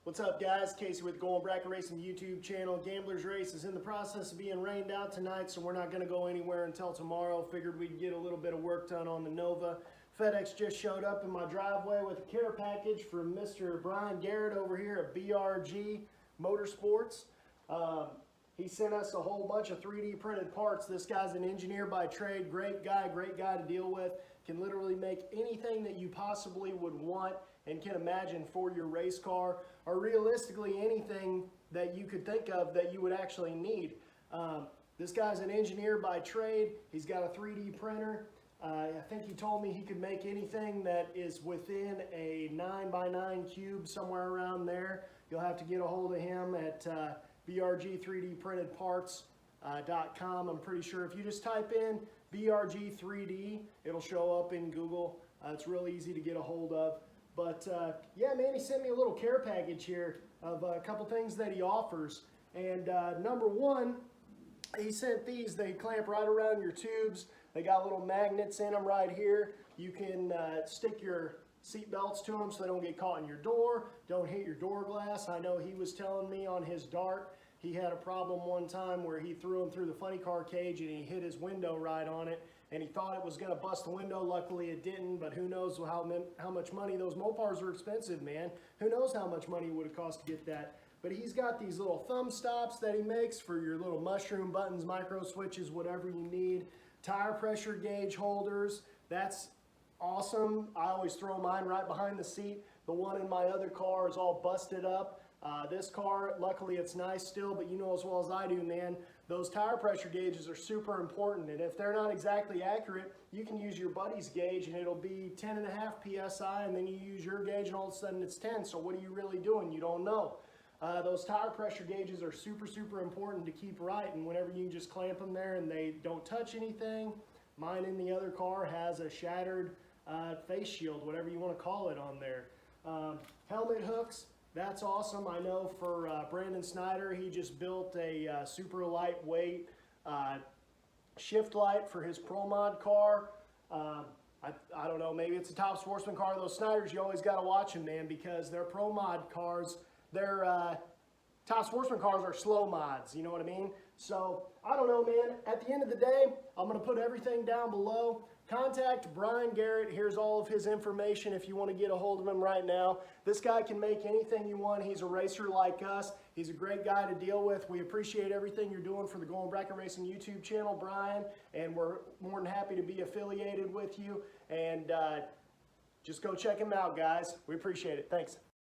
What's up, guys? Casey with the Golden Bracket Racing YouTube channel. Gamblers Race is in the process of being rained out tonight, so we're not going to go anywhere until tomorrow. Figured we'd get a little bit of work done on the Nova. FedEx just showed up in my driveway with a care package from Mr. Brian Garrett over here at BRG Motorsports. He sent us a whole bunch of 3D printed parts. This guy's an engineer by trade, great guy to deal with. Can literally make anything that you possibly would want and can imagine for your race car, or realistically anything that you could think of that you would actually need. This guy's an engineer by trade. He's got a 3D printer. I think he told me he could make anything that is within a 9x9 cube, somewhere around there. You'll have to get a hold of him at brg3dprintedparts.com. I'm pretty sure if you just type in BRG 3D, it'll show up in Google. It's really easy to get a hold of. But yeah, man, he sent me a little care package here of a couple things that he offers. And number one, he sent these. They clamp right around your tubes. They got little magnets in them right here. You can stick your seat belts to them so they don't get caught in your door, don't hit your door glass. I know he was telling me on his Dart, he had a problem one time where he threw him through the funny car cage and he hit his window right on it, and he thought it was going to bust the window. Luckily it didn't, but who knows how much money. Those Mopars are expensive, man. Who knows how much money it would have cost to get that. But he's got these little thumb stops that he makes for your little mushroom buttons, micro switches, whatever you need. Tire pressure gauge holders. That's awesome. I always throw mine right behind the seat. The one in my other car is all busted up. This car, luckily it's nice still, but you know as well as I do, man, those tire pressure gauges are super important. And if they're not exactly accurate, you can use your buddy's gauge and it'll be 10.5 PSI, and then you use your gauge and all of a sudden it's 10. So what are you really doing? You don't know. Those tire pressure gauges are super important to keep right, and whenever you just clamp them there and they don't touch anything. Mine in the other car has a shattered face shield, whatever you want to call it, on there. Helmet hooks, that's awesome. I know for Brandon Snyder, he just built a super lightweight shift light for his Pro Mod car. I don't know, maybe it's a Top Sportsman car. Those Snyders, you always got to watch them, man, because they're Pro Mod cars. Their Top Sportsman cars are slow mods, you know what I mean? So, I don't know, man. At the end of the day, I'm going to put everything down below. Contact Brian Garrett. Here's all of his information if you want to get a hold of him right now. This guy can make anything you want. He's a racer like us. He's a great guy to deal with. We appreciate everything you're doing for the Golden Bracket Racing YouTube channel, Brian, and we're more than happy to be affiliated with you. And just go check him out, guys. We appreciate it. Thanks.